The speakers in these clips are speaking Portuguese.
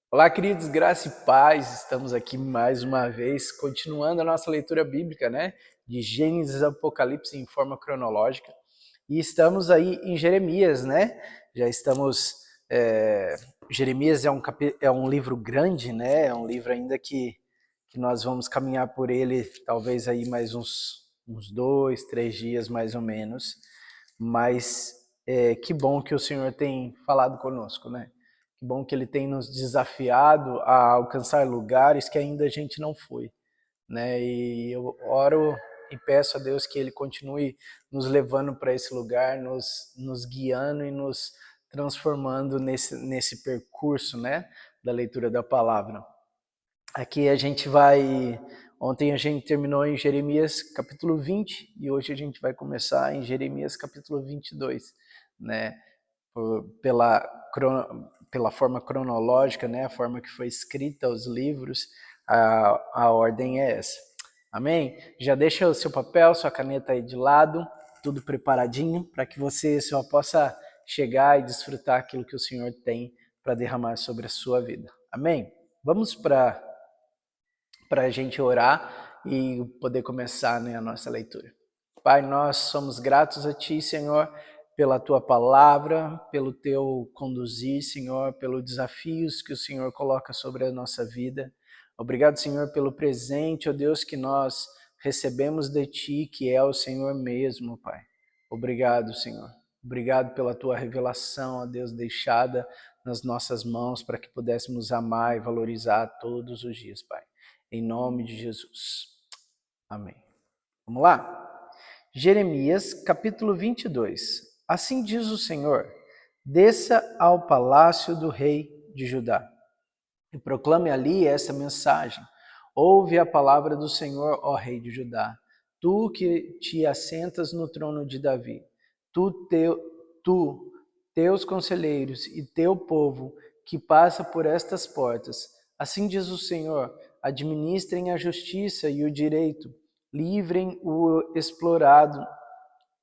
Olá, queridos, graça e paz. Estamos aqui mais uma vez, continuando a nossa leitura bíblica, né? De Gênesis a Apocalipse em forma cronológica. E estamos aí em Jeremias, né? Já estamos. Jeremias é um livro grande, né? É um livro ainda que nós vamos caminhar por ele, talvez aí mais uns 2, 3 dias mais ou menos. Mas que bom que o Senhor tem falado conosco, né? Que bom que Ele tem nos desafiado a alcançar lugares que ainda a gente não foi, né? E eu oro e peço a Deus que Ele continue nos levando para esse lugar, nos guiando e nos transformando nesse percurso, né? Da leitura da palavra. Aqui a gente vai. Ontem a gente terminou em Jeremias capítulo 20 e hoje a gente vai começar em Jeremias capítulo 22, né? Pela, pela forma cronológica, né? A forma que foi escrita os livros, a ordem é essa. Amém? Já deixa o seu papel, sua caneta aí de lado, tudo preparadinho para que você só possa chegar e desfrutar aquilo que o Senhor tem para derramar sobre a sua vida. Amém? Vamos para a gente orar e poder começar, né, a nossa leitura. Pai, nós somos gratos a Ti, Senhor, pela Tua palavra, pelo Teu conduzir, Senhor, pelos desafios que o Senhor coloca sobre a nossa vida. Obrigado, Senhor, pelo presente, ó Deus, que nós recebemos de Ti, que é o Senhor mesmo, Pai. Obrigado, Senhor. Obrigado pela Tua revelação, ó Deus, deixada nas nossas mãos para que pudéssemos amar e valorizar todos os dias, Pai. Em nome de Jesus. Amém. Vamos lá? Jeremias, capítulo 22. Assim diz o Senhor: desça ao palácio do rei de Judá e proclame ali essa mensagem. Ouve a palavra do Senhor, ó rei de Judá, tu que te assentas no trono de Davi, tu, teus conselheiros e teu povo que passa por estas portas. Assim diz o Senhor: administrem a justiça e o direito, livrem o explorado,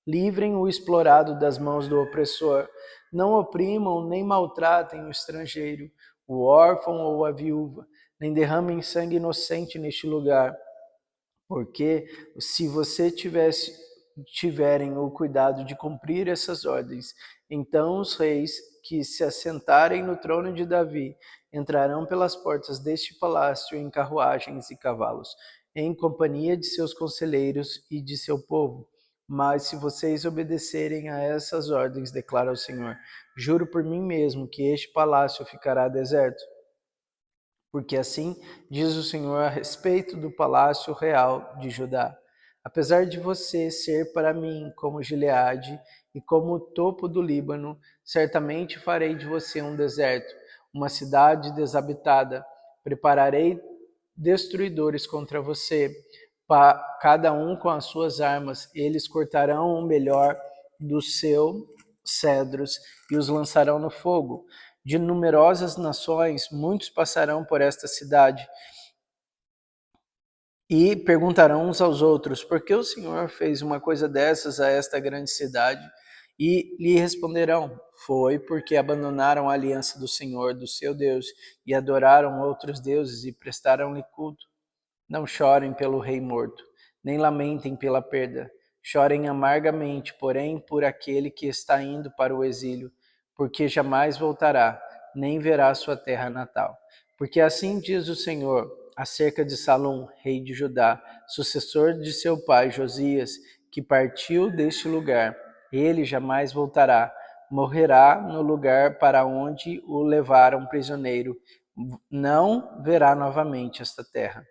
livrem o explorado das mãos do opressor, não oprimam nem maltratem o estrangeiro, o órfão ou a viúva, nem derramem sangue inocente neste lugar, porque se você tiverem o cuidado de cumprir essas ordens, então os reis que se assentarem no trono de Davi entrarão pelas portas deste palácio em carruagens e cavalos, em companhia de seus conselheiros e de seu povo. Mas se vocês obedecerem a essas ordens, declara o Senhor, juro por mim mesmo que este palácio ficará deserto. Porque assim diz o Senhor a respeito do palácio real de Judá. Apesar de você ser para mim como Gileade e como o topo do Líbano, certamente farei de você um deserto, uma cidade desabitada. Prepararei destruidores contra você, cada um com as suas armas. Eles cortarão o melhor dos seus cedros e os lançarão no fogo. De numerosas nações, muitos passarão por esta cidade e perguntarão uns aos outros: por que o Senhor fez uma coisa dessas a esta grande cidade? E lhe responderão: foi porque abandonaram a aliança do Senhor, do seu Deus, e adoraram outros deuses e prestaram-lhe culto. Não chorem pelo rei morto, nem lamentem pela perda. Chorem amargamente, porém, por aquele que está indo para o exílio, porque jamais voltará, nem verá sua terra natal. Porque assim diz o Senhor acerca de Salom, rei de Judá, sucessor de seu pai Josias, que partiu deste lugar. Ele jamais voltará, morrerá no lugar para onde o levaram prisioneiro. Não verá novamente esta terra.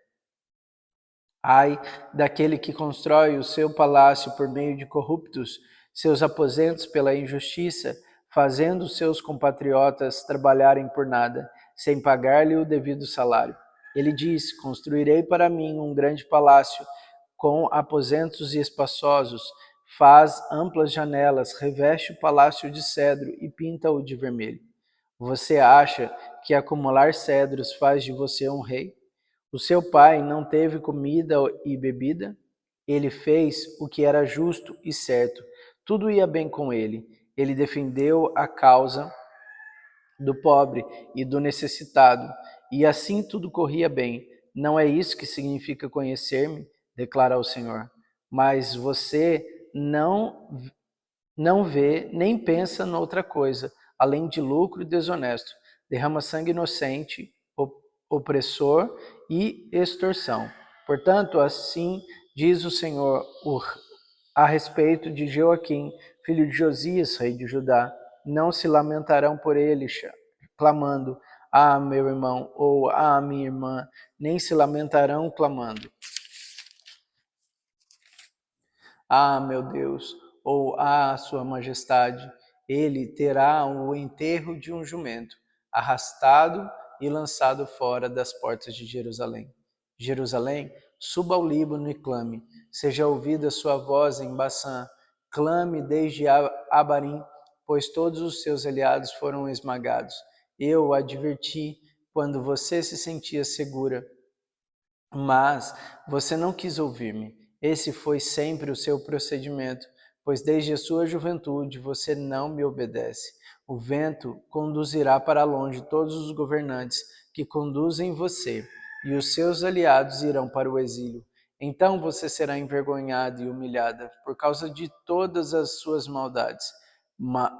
Ai daquele que constrói o seu palácio por meio de corruptos, seus aposentos pela injustiça, fazendo seus compatriotas trabalharem por nada, sem pagar-lhe o devido salário. Ele diz: construirei para mim um grande palácio, com aposentos espaçosos, faz amplas janelas, reveste o palácio de cedro e pinta-o de vermelho. Você acha que acumular cedros faz de você um rei? O seu pai não teve comida e bebida? Ele fez o que era justo e certo. Tudo ia bem com ele. Ele defendeu a causa do pobre e do necessitado, e assim tudo corria bem. Não é isso que significa conhecer-me, declara o Senhor. Mas você não vê nem pensa noutra coisa, além de lucro desonesto. Derrama sangue inocente, opressor e extorsão. Portanto, assim diz o Senhor a respeito de Joaquim, filho de Josias, rei de Judá. Não se lamentarão por ele, clamando: Ah, meu irmão, ou Ah, minha irmã, nem se lamentarão clamando: Ah, meu Deus, ou Ah, Sua Majestade. Ele terá o enterro de um jumento, arrastado e lançado fora das portas de Jerusalém. Jerusalém, suba ao Líbano e clame, seja ouvida sua voz em Baçã, clame desde Abarim, pois todos os seus aliados foram esmagados. Eu o adverti quando você se sentia segura, mas você não quis ouvir-me. Esse foi sempre o seu procedimento, pois desde a sua juventude você não me obedece. O vento conduzirá para longe todos os governantes que conduzem você, e os seus aliados irão para o exílio. Então você será envergonhada e humilhada por causa de todas as suas maldades.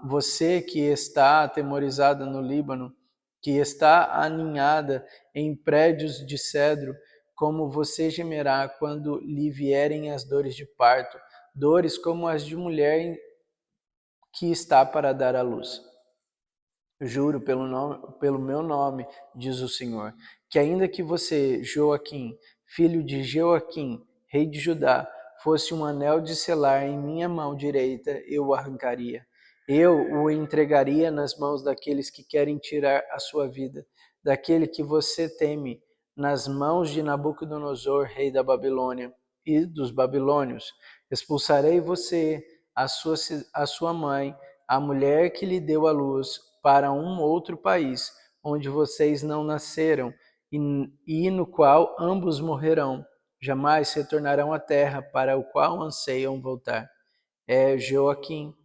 Você que está atemorizada no Líbano, que está aninhada em prédios de cedro, como você gemerá quando lhe vierem as dores de parto, dores como as de mulher que está para dar à luz. Juro pelo meu nome, diz o Senhor, que ainda que você, Joaquim, filho de Jeoaquim, rei de Judá, fosse um anel de selar em minha mão direita, eu o arrancaria. Eu o entregaria nas mãos daqueles que querem tirar a sua vida, daquele que você teme, nas mãos de Nabucodonosor, rei da Babilônia, e dos babilônios. Expulsarei você, a sua mãe, a mulher que lhe deu a luz, para um outro país, onde vocês não nasceram, e no qual ambos morrerão. Jamais retornarão à terra para o qual anseiam voltar. É Joaquim,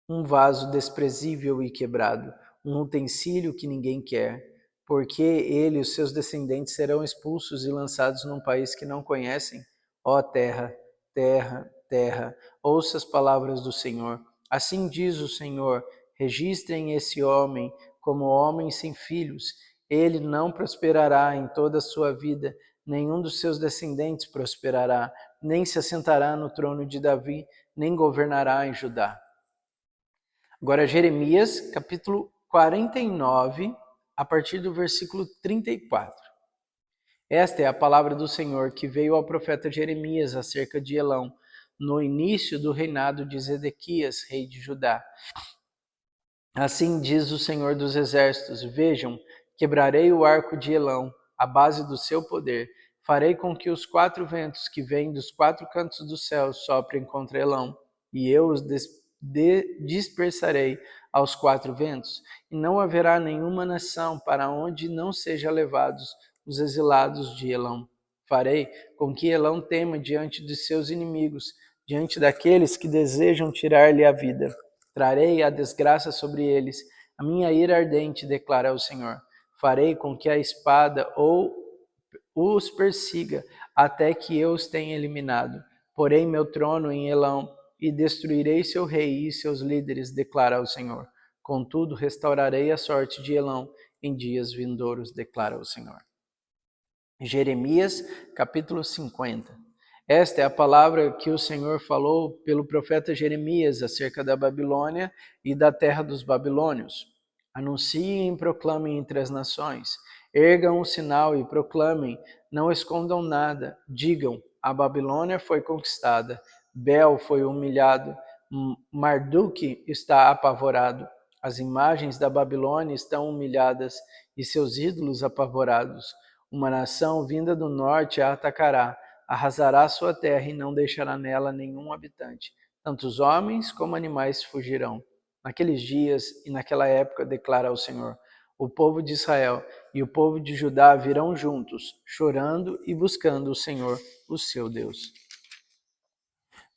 um vaso desprezível e quebrado, um utensílio que ninguém quer, porque ele e os seus descendentes serão expulsos e lançados num país que não conhecem. Ó terra, terra, terra, ouça as palavras do Senhor. Assim diz o Senhor: registrem esse homem como homem sem filhos. Ele não prosperará em toda a sua vida, nenhum dos seus descendentes prosperará, nem se assentará no trono de Davi, nem governará em Judá. Agora, Jeremias, capítulo 49, a partir do versículo 34. Esta é a palavra do Senhor que veio ao profeta Jeremias acerca de Elão, no início do reinado de Zedequias, rei de Judá. Assim diz o Senhor dos Exércitos: vejam, quebrarei o arco de Elão, a base do seu poder. Farei com que os quatro ventos que vêm dos quatro cantos do céu soprem contra Elão, e eu os dispersarei aos quatro ventos, e não haverá nenhuma nação para onde não sejam levados os exilados de Elão. Farei com que Elão tema diante de seus inimigos, diante daqueles que desejam tirar-lhe a vida. Trarei a desgraça sobre eles, a minha ira ardente, declara o Senhor. Farei com que a espada os persiga, até que eu os tenha eliminado. Porei meu trono em Elão, e destruirei seu rei e seus líderes, declara o Senhor. Contudo, restaurarei a sorte de Elão em dias vindouros, declara o Senhor. Jeremias, capítulo 50. Esta é a palavra que o Senhor falou pelo profeta Jeremias acerca da Babilônia e da terra dos babilônios. Anunciem e proclamem entre as nações. Ergam um sinal e proclamem, não escondam nada. Digam, a Babilônia foi conquistada, Bel foi humilhado, Marduk está apavorado. As imagens da Babilônia estão humilhadas e seus ídolos apavorados. Uma nação vinda do norte a atacará, arrasará sua terra e não deixará nela nenhum habitante. Tanto os homens como animais fugirão. Naqueles dias e naquela época, declara o Senhor, o povo de Israel e o povo de Judá virão juntos, chorando e buscando o Senhor, o seu Deus.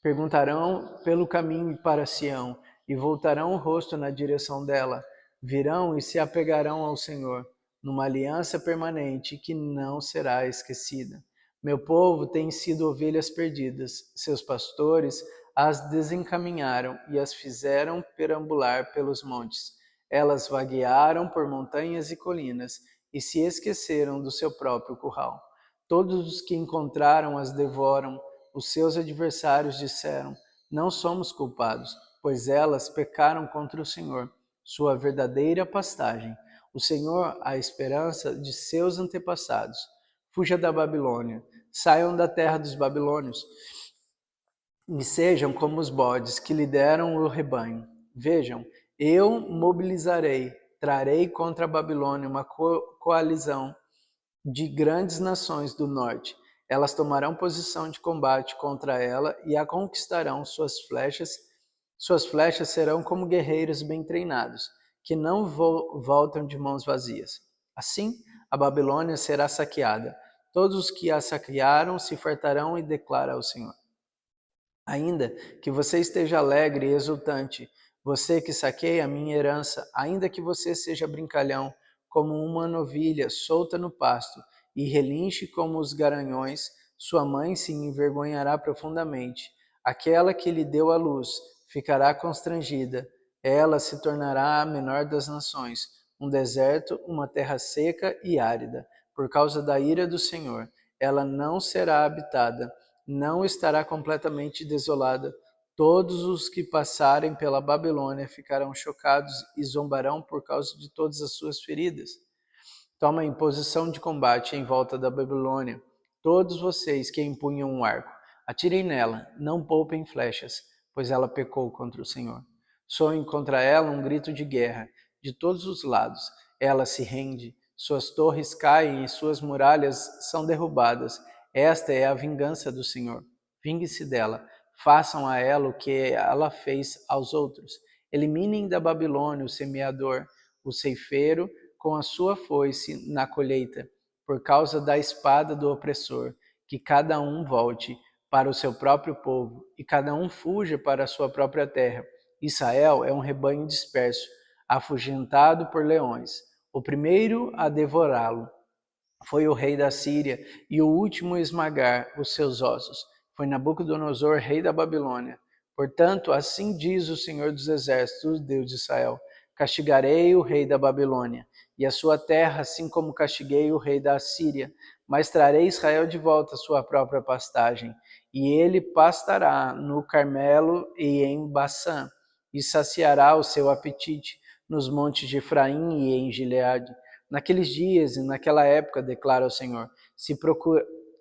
Perguntarão pelo caminho para Sião e voltarão o rosto na direção dela. virão e se apegarão ao Senhor, numa aliança permanente que não será esquecida. Meu povo tem sido ovelhas perdidas, seus pastores as desencaminharam e as fizeram perambular pelos montes. Elas vaguearam por montanhas e colinas e se esqueceram do seu próprio curral. Todos os que encontraram as devoram. Os seus adversários disseram: não somos culpados, pois elas pecaram contra o Senhor, sua verdadeira pastagem. O Senhor, a esperança de seus antepassados. Fuja da Babilônia, saiam da terra dos babilônios e sejam como os bodes que lideram o rebanho. Vejam, eu mobilizarei, trarei contra a Babilônia uma coalizão de grandes nações do norte. Elas tomarão posição de combate contra ela e a conquistarão. Suas flechas serão como guerreiros bem treinados, que não voltam de mãos vazias. Assim, a Babilônia será saqueada. Todos os que a saquearam se fartarão e declara ao Senhor. Ainda que você esteja alegre e exultante, você que saqueia a minha herança, ainda que você seja brincalhão, como uma novilha solta no pasto, e relinche como os garanhões, sua mãe se envergonhará profundamente. Aquela que lhe deu a luz ficará constrangida. Ela se tornará a menor das nações, um deserto, uma terra seca e árida, por causa da ira do Senhor. Ela não será habitada, não estará completamente desolada. Todos os que passarem pela Babilônia ficarão chocados e zombarão por causa de todas as suas feridas. Tomem posição de combate em volta da Babilônia. Todos vocês que empunham um arco, atirem nela, não poupem flechas, pois ela pecou contra o Senhor. Soem contra ela um grito de guerra, de todos os lados. Ela se rende, suas torres caem e suas muralhas são derrubadas. Esta é a vingança do Senhor. Vingue-se dela, façam a ela o que ela fez aos outros. Eliminem da Babilônia o semeador, o ceifeiro, com a sua foice na colheita, por causa da espada do opressor, que cada um volte para o seu próprio povo, e cada um fuja para a sua própria terra. Israel é um rebanho disperso, afugentado por leões. O primeiro a devorá-lo foi o rei da Síria, e o último a esmagar os seus ossos foi Nabucodonosor, rei da Babilônia. Portanto, assim diz o Senhor dos Exércitos, Deus de Israel: castigarei o rei da Babilônia e a sua terra, assim como castiguei o rei da Assíria, mas trarei Israel de volta à sua própria pastagem, e ele pastará no Carmelo e em Baçã, e saciará o seu apetite nos montes de Efraim e em Gileade. Naqueles dias e naquela época, declara o Senhor,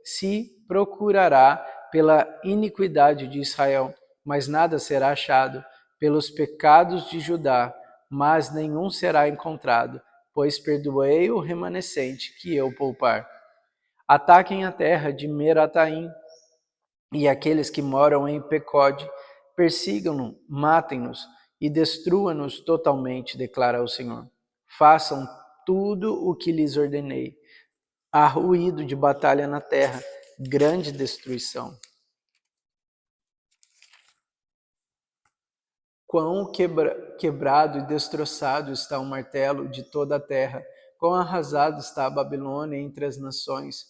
se procurará pela iniquidade de Israel, mas nada será achado, pelos pecados de Judá, mas nenhum será encontrado, pois perdoei o remanescente que eu poupar. Ataquem a terra de Merataim, e aqueles que moram em Pecode, persigam-no, matem-nos e destruam-nos totalmente, declara o Senhor. Façam tudo o que lhes ordenei. Há ruído de batalha na terra, grande destruição. Quão quebrado e destroçado está o martelo de toda a terra, quão arrasado está a Babilônia entre as nações.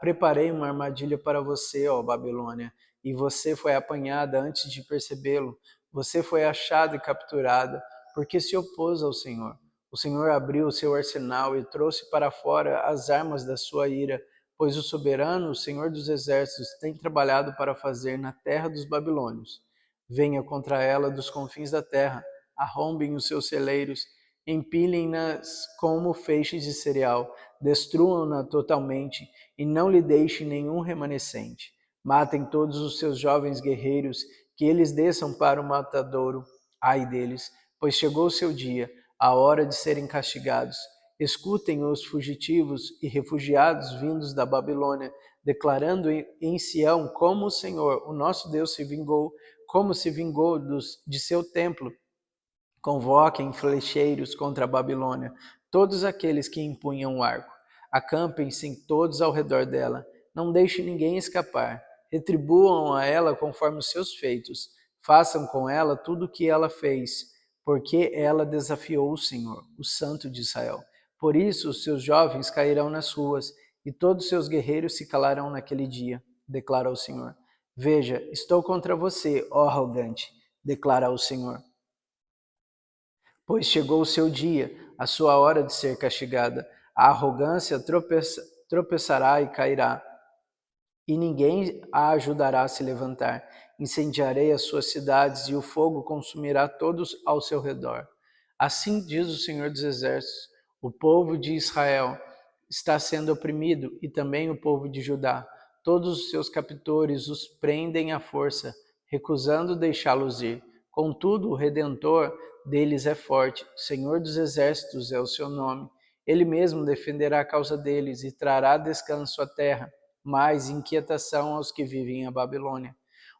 Preparei uma armadilha para você, ó Babilônia, e você foi apanhada antes de percebê-lo. Você foi achada e capturada, porque se opôs ao Senhor. O Senhor abriu o seu arsenal e trouxe para fora as armas da sua ira, pois o soberano, o Senhor dos exércitos, tem trabalhado para fazer na terra dos babilônios. Venha contra ela dos confins da terra, arrombem os seus celeiros, empilhem-nas como feixes de cereal, destruam-na totalmente e não lhe deixem nenhum remanescente. Matem todos os seus jovens guerreiros, que eles desçam para o matadouro. Ai deles, pois chegou o seu dia, a hora de serem castigados. Escutem os fugitivos e refugiados vindos da Babilônia, declarando em Sião como o Senhor, o nosso Deus, se vingou, como se vingou de seu templo. Convoquem flecheiros contra a Babilônia, todos aqueles que empunham o arco. Acampem-se todos ao redor dela, não deixe ninguém escapar. Retribuam a ela conforme os seus feitos. Façam com ela tudo o que ela fez, porque ela desafiou o Senhor, o Santo de Israel. Por isso os seus jovens cairão nas ruas, e todos os seus guerreiros se calarão naquele dia, declara o Senhor. Veja, estou contra você, ó arrogante, declara o Senhor. Pois chegou o seu dia, a sua hora de ser castigada. A arrogância tropeçará e cairá, e ninguém a ajudará a se levantar. Incendiarei as suas cidades, e o fogo consumirá todos ao seu redor. Assim diz o Senhor dos Exércitos: o povo de Israel está sendo oprimido, e também o povo de Judá. Todos os seus captores os prendem à força, recusando deixá-los ir. Contudo, o Redentor deles é forte, o Senhor dos Exércitos é o seu nome. Ele mesmo defenderá a causa deles e trará descanso à terra, mais inquietação aos que vivem na Babilônia.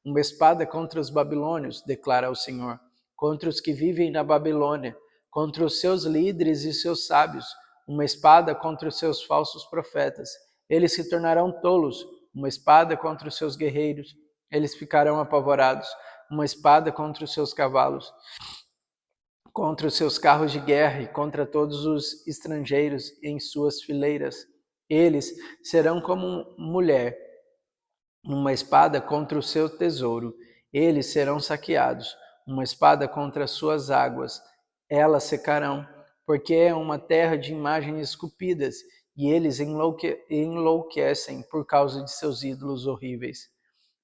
Uma espada contra os babilônios, declara o Senhor, contra os que vivem na Babilônia, contra os seus líderes e seus sábios, uma espada contra os seus falsos profetas. Eles se tornarão tolos, uma espada contra os seus guerreiros. Eles ficarão apavorados, uma espada contra os seus cavalos, contra os seus carros de guerra e contra todos os estrangeiros em suas fileiras. Eles serão como mulher, uma espada contra o seu tesouro. Eles serão saqueados, uma espada contra as suas águas. Elas secarão, porque é uma terra de imagens esculpidas, e eles enlouquecem por causa de seus ídolos horríveis.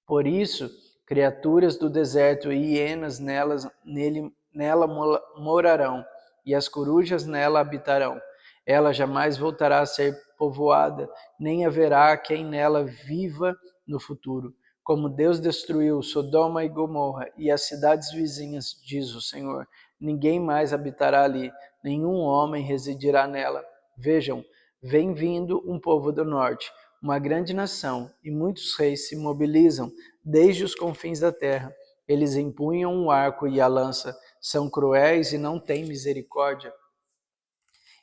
Por isso, criaturas do deserto e hienas nela morarão, e as corujas nela habitarão. Ela jamais voltará a ser povoada, nem haverá quem nela viva no futuro. Como Deus destruiu Sodoma e Gomorra e as cidades vizinhas, diz o Senhor, ninguém mais habitará ali, nenhum homem residirá nela. Vejam, vem vindo um povo do norte, uma grande nação, e muitos reis se mobilizam desde os confins da terra. Eles empunham o arco e a lança, são cruéis e não têm misericórdia.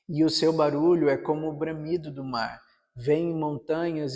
E o seu barulho é como o bramido do mar. Vêm montanhas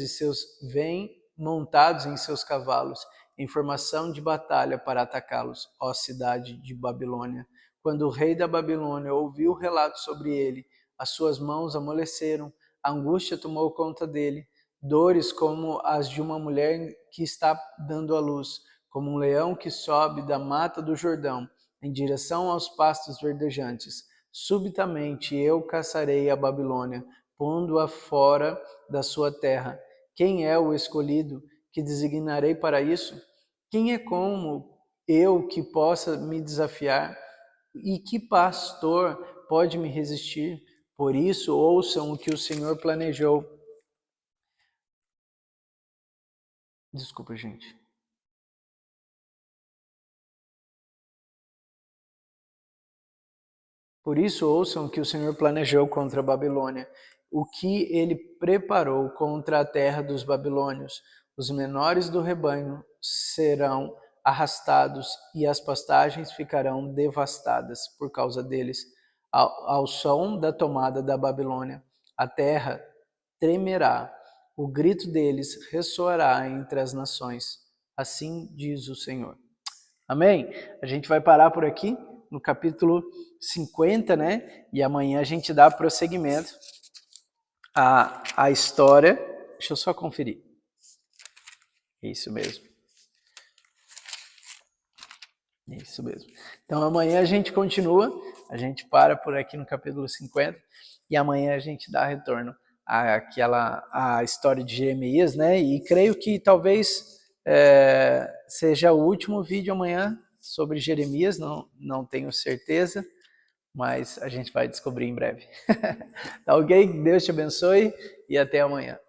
vêm montados em seus cavalos, em formação de batalha para atacá-los, ó cidade de Babilônia. Quando o rei da Babilônia ouviu o relato sobre ele, as suas mãos amoleceram, a angústia tomou conta dele, dores como as de uma mulher que está dando à luz, como um leão que sobe da mata do Jordão, em direção aos pastos verdejantes. Subitamente eu caçarei a Babilônia, pondo-a fora da sua terra. Quem é o escolhido que designarei para isso? Quem é como eu que possa me desafiar? E que pastor pode me resistir? Por isso, ouçam o que o Senhor planejou. Desculpa, gente. Por isso, ouçam o que o Senhor planejou contra a Babilônia, o que ele preparou contra a terra dos babilônios. Os menores do rebanho serão arrastados e as pastagens ficarão devastadas por causa deles. Ao som da tomada da Babilônia, a terra tremerá, o grito deles ressoará entre as nações. Assim diz o Senhor. Amém? A gente vai parar por aqui no capítulo 50, né? E amanhã a gente dá prosseguimento à história. Deixa eu só conferir. Isso mesmo. Isso mesmo. Então amanhã a gente continua, a gente para por aqui no capítulo 50 e amanhã a gente dá retorno à história de Jeremias, né? E creio que talvez seja o último vídeo amanhã sobre Jeremias, não tenho certeza, mas a gente vai descobrir em breve. Tá ok? Deus te abençoe e até amanhã.